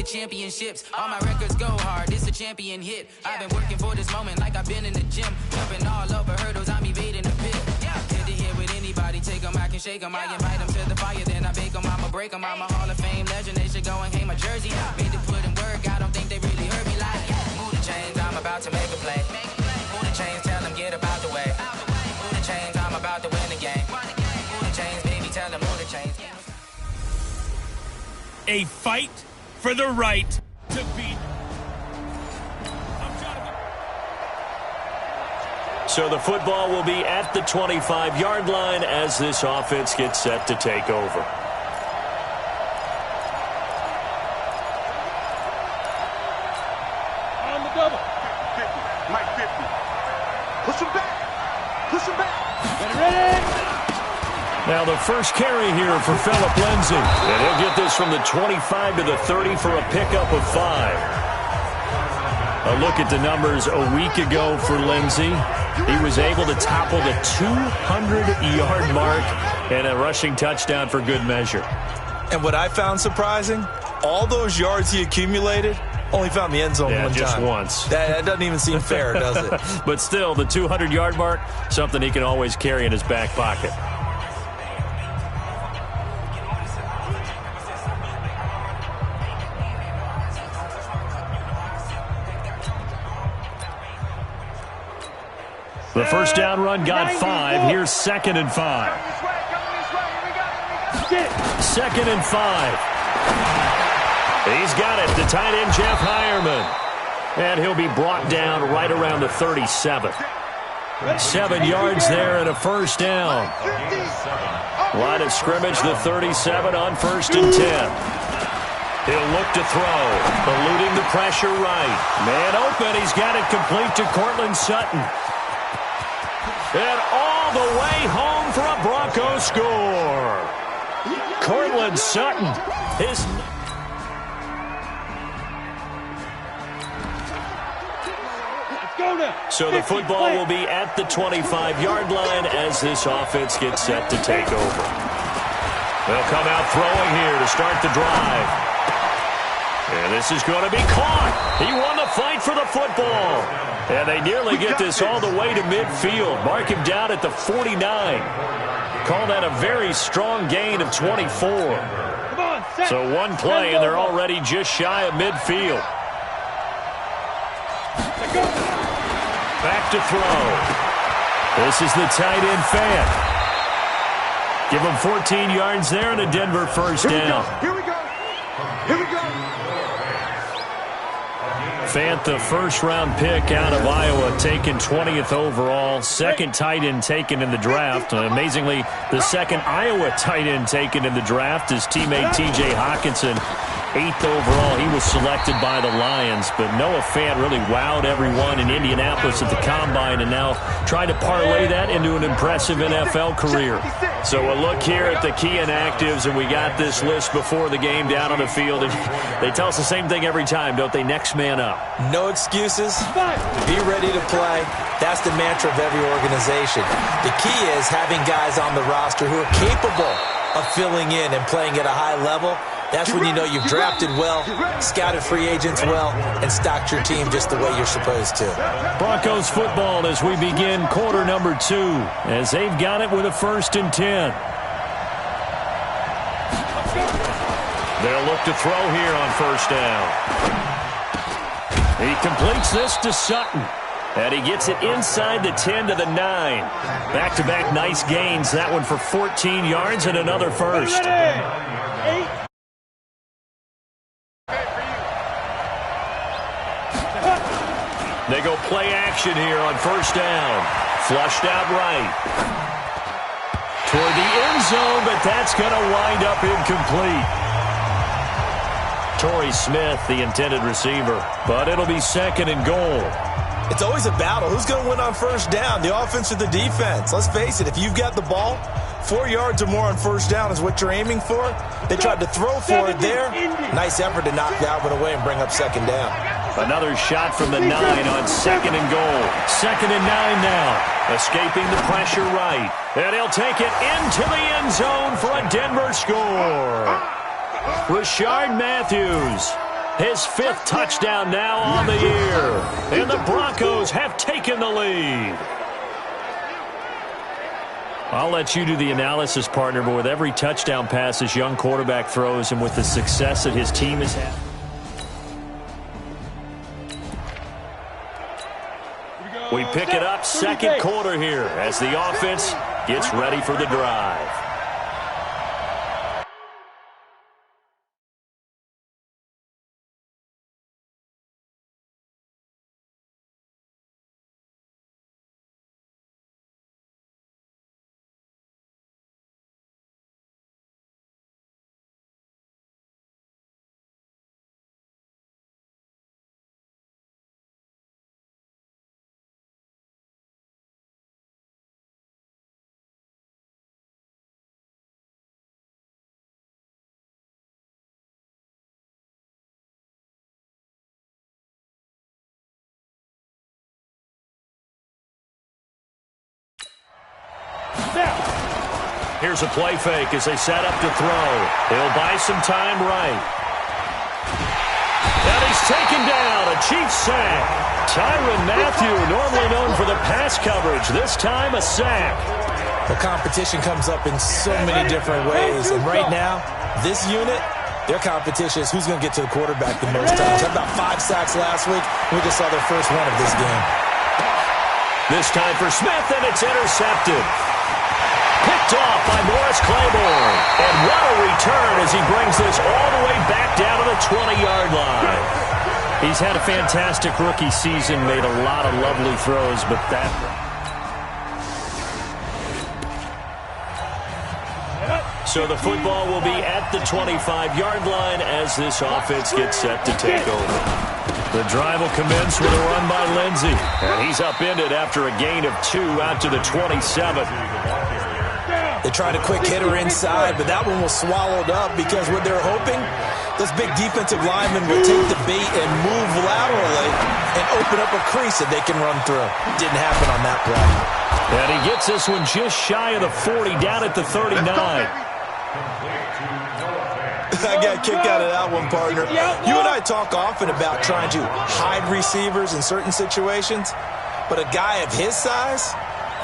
championships. All my records go hard, this a champion hit. I've been working for this moment like I've been in the gym. Jumping all over hurdles, I'm evading the pit. Head to head with anybody, take them, I can shake them. I invite them to the fire, then I bake them, I'ma break them. I'm a Hall of Fame legend, they should go and hang my jersey. Made to put in work, I don't think they really heard me like. Move the chains, I'm about to make a play. Move the chains, tell them get up out the way. Move the chains, I'm about to win the game. Move the chains, baby, tell them move the chains. A fight for the right to beat. So the football will be at the 25-yard line as this offense gets set to take over. On the double. 50, Mike 50. Push him back. Push him back. Get ready. Now the first carry here for Phillip Lindsay. And he'll get this from the 25 to the 30 for a pickup of 5. A look at the numbers a week ago for Lindsay. He was able to topple the 200-yard mark and a rushing touchdown for good measure. And what I found surprising, all those yards he accumulated, only found the end zone one just time. once. That doesn't even seem fair, does it? But still, the 200-yard mark, something he can always carry in his back pocket. The first down run got 5. Here's 2nd and 5. 2nd and 5. He's got it. The tight end, Jeff Hireman. And he'll be brought down right around the 37. 7 yards there and a first down. Line of scrimmage, the 37 on 1st and 10. He'll look to throw. Eluding the pressure right. Man open. He's got it complete to Cortland Sutton. And all the way home for a Broncos score. Cortland Sutton. His... So the football will be at the 25-yard line as this offense gets set to take over. They'll come out throwing here to start the drive. And this is going to be caught. He won the fight for the football. And they nearly get this all the way to midfield. Mark him down at the 49. Call that a very strong gain of 24. So one play, and they're already just shy of midfield. Back to throw. This is the tight end, Fant. Give him 14 yards there and a Denver first down. Here we go. Here we go. Fant, the first-round pick out of Iowa, taken 20th overall. Second tight end taken in the draft. Amazingly, the second Iowa tight end taken in the draft is teammate T.J. Hawkinson. 8th overall, he was selected by the Lions. But Noah Fant really wowed everyone in Indianapolis at the Combine and now trying to parlay that into an impressive NFL career. So a look here at the key inactives, and we got this list before the game down on the field. And they tell us the same thing every time, don't they? Next man up. No excuses. Be ready to play. That's the mantra of every organization. The key is having guys on the roster who are capable of filling in and playing at a high level. That's when you know you've drafted well, scouted free agents well, and stocked your team just the way you're supposed to. Broncos football as we begin quarter number 2, as they've got it with a 1st and 10. They'll look to throw here on 1st down. He completes this to Sutton. And he gets it inside the 10 to the 9. Back-to-back nice gains. That one for 14 yards and another first. They go play action here on 1st down. Flushed out right. Toward the end zone, but that's going to wind up incomplete. Torrey Smith, the intended receiver. But it'll be 2nd and goal. It's always a battle. Who's going to win on 1st down, the offense or the defense? Let's face it, if you've got the ball, 4 yards or more on 1st down is what you're aiming for. They tried to throw for it there. Nice effort to knock that one away and bring up 2nd down. Another shot from the 9 on 2nd and goal. 2nd and 9 now. Escaping the pressure right. And he'll take it into the end zone for a Denver score. Rashard Matthews. His 5th touchdown now on the year. And the Broncos have taken the lead. I'll let you do the analysis, partner, but with every touchdown pass this young quarterback throws and with the success that his team has had. We pick it up second quarter here as the offense gets ready for the drive. Here's a play fake as they set up to throw. He'll buy some time right. And he's taken down. A Chiefs sack. Tyrann Mathieu, normally known for the pass coverage. This time a sack. The competition comes up in so many different ways. And right now, this unit, their competition is who's going to get to the quarterback the most times. Had about 5 sacks last week. We just saw their first one of this game. This time for Smith, and it's intercepted. Picked off by Morris Claiborne. And what a return as he brings this all the way back down to the 20-yard line. He's had a fantastic rookie season, made a lot of lovely throws, but that... So the football will be at the 25-yard line as this offense gets set to take over. The drive will commence with a run by Lindsey. And he's upended after a gain of 2 out to the 27. They tried a quick hitter inside, but that one was swallowed up because what they're hoping, those big defensive linemen will take the bait and move laterally and open up a crease that they can run through. Didn't happen on that play. And he gets this one just shy of the 40, down at the 39. I got a kick out of that one, partner. You and I talk often about trying to hide receivers in certain situations, but a guy of his size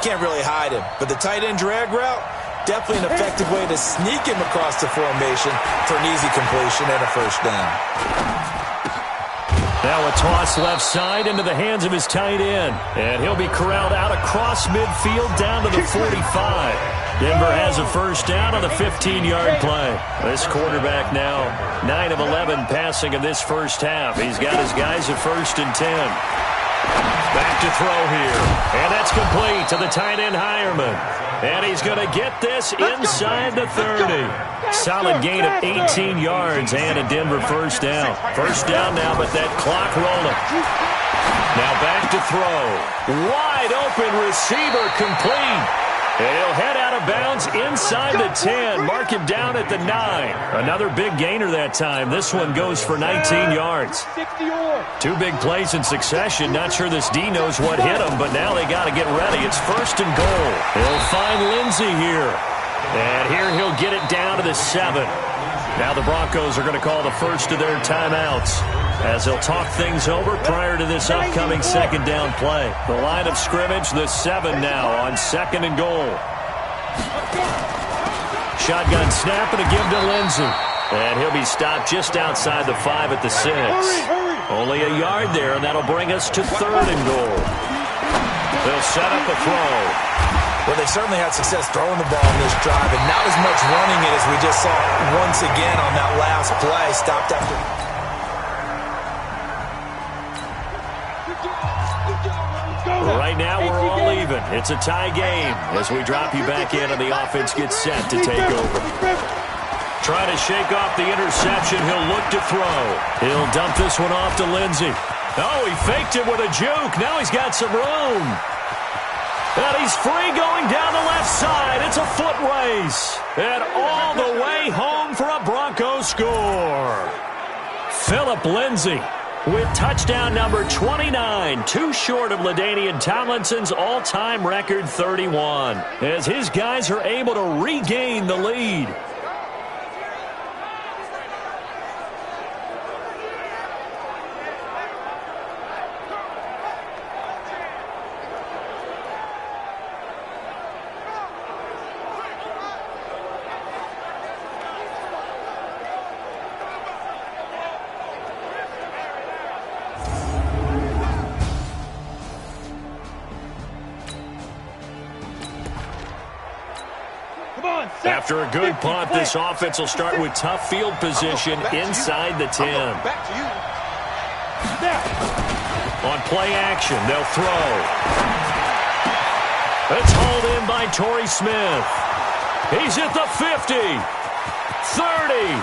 can't really hide him. But the tight end drag route, definitely an effective way to sneak him across the formation for an easy completion and a first down. Now a toss left side into the hands of his tight end. And he'll be corralled out across midfield down to the 45. Denver has a first down on the 15-yard play. This quarterback now 9 of 11 passing in this first half. He's got his guys at 1st and 10. Back to throw here. And that's complete to the tight end Hireman. And he's going to get this inside the 30. Solid gain of 18 yards and a Denver first down. First down now, but that clock rolling. Now back to throw. Wide open receiver complete. And he'll head out of bounds inside the 10. Mark him down at the 9. Another big gainer that time. This one goes for 19 yards. 2 big plays in succession. Not sure this D knows what hit him, but now they got to get ready. It's 1st and goal. He'll find Lindsey here. And here he'll get it down to the 7. Now the Broncos are going to call the first of their timeouts as they'll talk things over prior to this upcoming second down play. The line of scrimmage, the 7 now on 2nd and goal. Shotgun snap and a give to Lindsey. And he'll be stopped just outside the 5 at the 6. Only a yard there, and that'll bring us to 3rd and goal. They'll set up a throw. Well, they certainly had success throwing the ball in this drive, and not as much running it as we just saw once again on that last play. Stopped after. Right now, we're all even. It's a tie game as we drop you back in and the offense gets set to take over. Trying to shake off the interception. He'll look to throw. He'll dump this one off to Lindsey. Oh, he faked it with a juke. Now he's got some room. And he's free going down the left side. It's a foot race. And all the way home for a Broncos score. Phillip Lindsey with touchdown number 29, 2 short of LaDainian Tomlinson's all-time record 31, as his guys are able to regain the lead. After a good punt, this offense will start with tough field position inside the 10. Back to you. On play action, they'll throw. It's hauled in by Torrey Smith. He's at the 50, 30,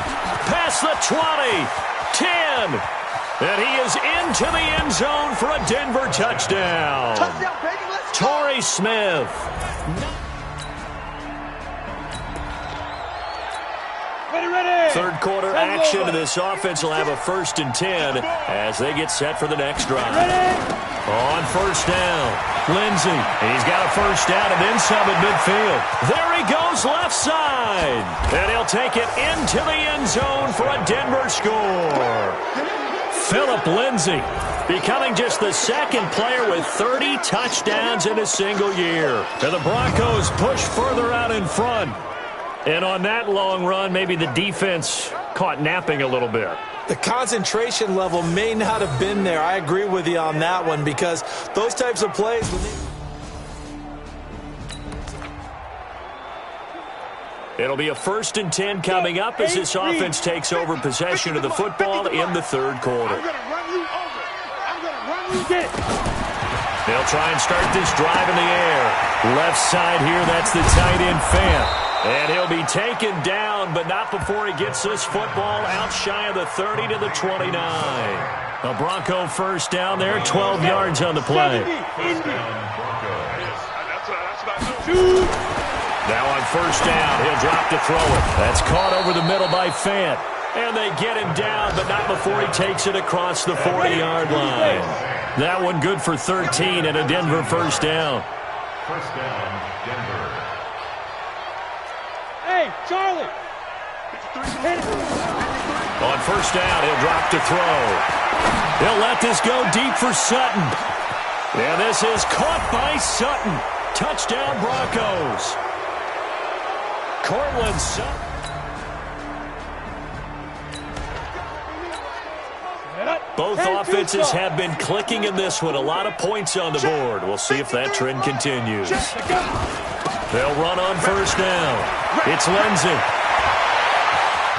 past the 20, 10. And he is into the end zone for a Denver touchdown. Touchdown, baby. Let's go. Torrey Smith. Ready. Third quarter action, and this offense will have a 1st and 10 as they get set for the next drive. On first down, Lindsey. He's got a first down and then some at midfield. There he goes left side. And he'll take it into the end zone for a Denver score. Philip Lindsey becoming just the second player with 30 touchdowns in a single year. And the Broncos push further out in front. And on that long run, maybe the defense caught napping a little bit. The concentration level may not have been there. I agree with you on that one because those types of plays, when they... It'll be a 1st and 10 coming up as this offense takes over possession of the football in the third quarter. I'm going to run you over. I'm going to run you. Get it. They'll try and start this drive in the air. Left side here, that's the tight end Fant. And he'll be taken down, but not before he gets this football out shy of the 30 to the 29. A Bronco first down there, 12 yards on the play. Now on first down, he'll drop to throw it. That's caught over the middle by Fant. And they get him down, but not before he takes it across the 40-yard line. That one good for 13 and a Denver first down. First down, Denver. Hey, Charlie. On first down, he'll drop to throw. He'll let this go deep for Sutton. And this is caught by Sutton. Touchdown, Broncos. Cortland Sutton. Both offenses have been clicking in this one. A lot of points on the board. We'll see if that trend continues. They'll run on first down. It's Lindsey.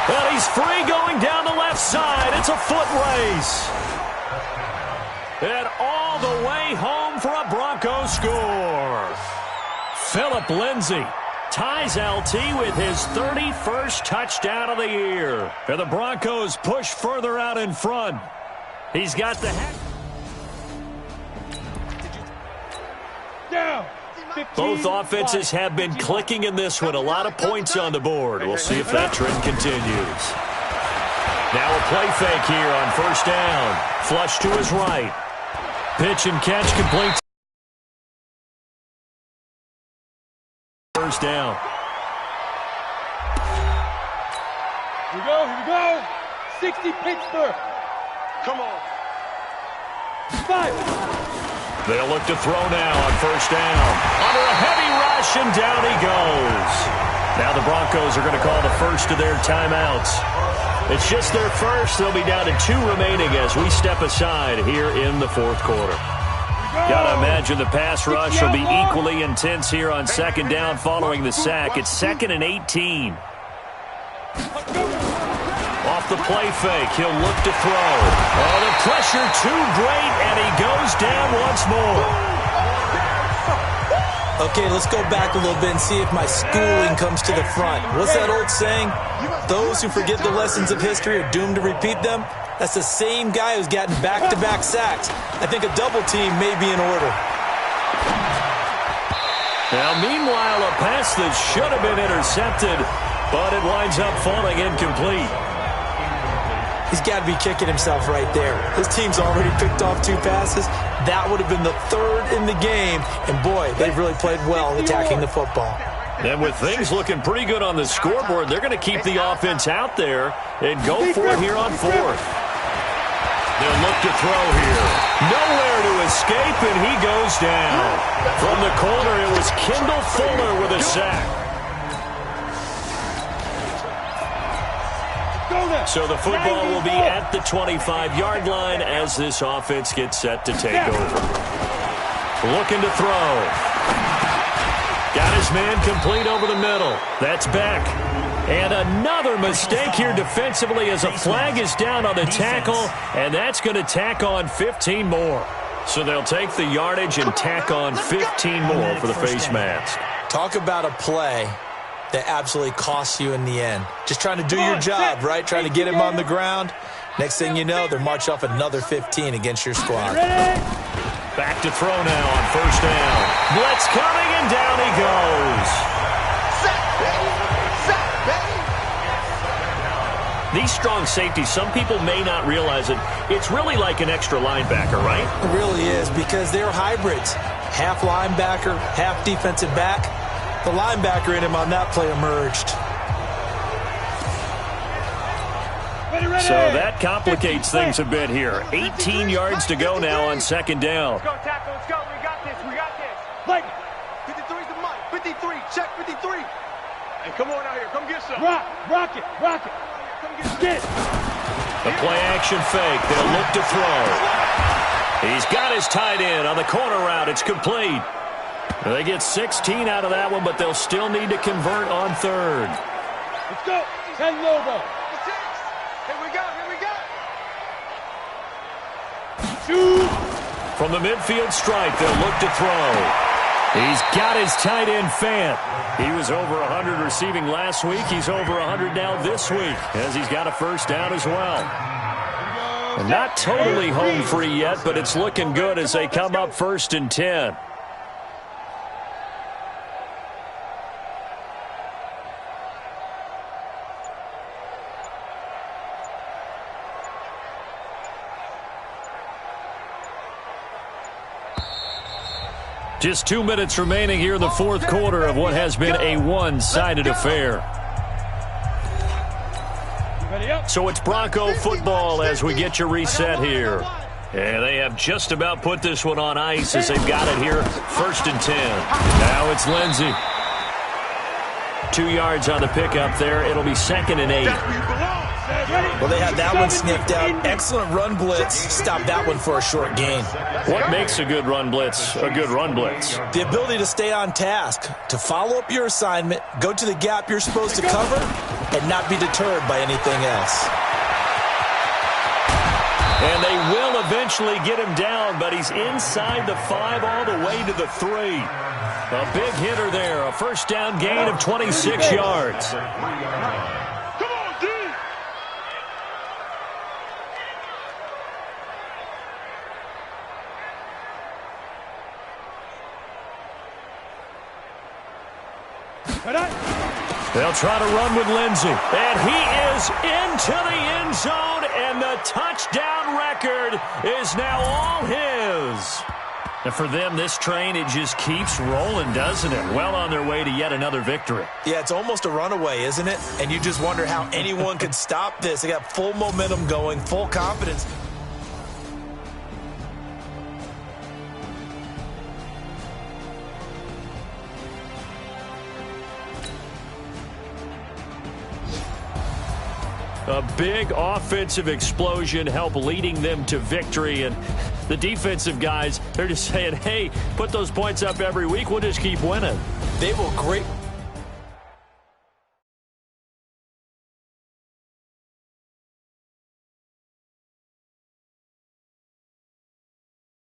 Well, he's free going down the left side. It's a foot race. And all the way home for a Broncos score. Philip Lindsey ties LT with his 31st touchdown of the year. And the Broncos push further out in front. He's got the head. Down. Both offenses have been clicking in this one. A lot of points on the board. We'll see if that trend continues. Now a play fake here on first down. Flush to his right. Pitch and catch complete. First down. Here we go. 60 Pittsburgh. Come on. 5. They'll look to throw now on first down. Under a heavy rush, and down he goes. Now the Broncos are going to call the first of their timeouts. It's just their first. They'll be down to 2 remaining as we step aside here in the fourth quarter. Got to imagine the pass rush will be equally intense here on second down following the sack. It's 2nd and 18. Off the play fake, he'll look to throw. Oh, the pressure too great, and he goes down once more. Okay, let's go back a little bit and see if my schooling comes to the front. What's that old saying? Those who forget the lessons of history are doomed to repeat them. That's the same guy who's gotten back-to-back sacks. I think a double team may be in order. Now, meanwhile, a pass that should have been intercepted, but it winds up falling incomplete. He's got to be kicking himself right there. His team's already picked off 2 passes. That would have been the 3rd in the game. And, boy, they've really played well attacking the football. And with things looking pretty good on the scoreboard, they're going to keep the offense out there and go for it here on 4th. They'll look to throw here. Nowhere to escape, and he goes down. From the corner, it was Kendall Fuller with a sack. So the football will be at the 25-yard line as this offense gets set to take over. Looking to throw. Got his man complete over the middle. That's Beck. And another mistake here defensively as a flag is down on the tackle, and that's going to tack on 15 more. So they'll take the yardage and tack on 15 more for the face mask. Talk about a play that absolutely costs you in the end. Just trying to do your job, right? Trying to get him on the ground. Next thing you know, they're march off another 15 against your squad. Back to throw now on first down. Blitz coming, and down he goes. These strong safeties, some people may not realize it. It's really like an extra linebacker, right? It really is, because they're hybrids. Half linebacker, half defensive back. The linebacker in him on that play emerged. So that complicates things a bit here. 18 yards to go now on second down. Let's go, tackle. Let's go. We got this. We got this. Like, 53's the mic. 53. Check 53. Hey, come on out here. Come get some. rock it. Come get some. Get it. The play action fake. They'll look to throw. He's got his tight end on the corner route. It's complete. They get 16 out of that one, but they'll still need to convert on third. Let's go. 10 Lobo. Here we go. Shoot. From the midfield stripe, they'll look to throw. He's got his tight end, Fant. He was over 100 receiving last week. He's over 100 now this week, as he's got a first down as well. And not totally home free yet, but it's looking good as they come up first and 10. Just 2 minutes remaining here in the fourth quarter of what has been a one-sided affair. So it's Bronco football as we get you reset here. And they have just about put this one on ice as they've got it here, first and 10. Now it's Lindsey. 2 yards on the pickup there. It'll be second and 8. Well, they had that one sniffed out. Excellent run blitz. Stop that one for a short gain. What makes a good run blitz a good run blitz? The ability to stay on task, to follow up your assignment, go to the gap you're supposed to cover, and not be deterred by anything else. And they will eventually get him down, but he's inside the 5 all the way to the 3. A big hitter there, a first down gain of 26 yards. They'll try to run with Lindsey. And he is into the end zone, and the touchdown record is now all his. And for them, this train, it just keeps rolling, doesn't it? Well on their way to yet another victory. Yeah, it's almost a runaway, isn't it? And you just wonder how anyone could stop this. They got full momentum going, full confidence. A big offensive explosion helped leading them to victory. And the defensive guys, they're just saying, hey, put those points up every week. We'll just keep winning. They will great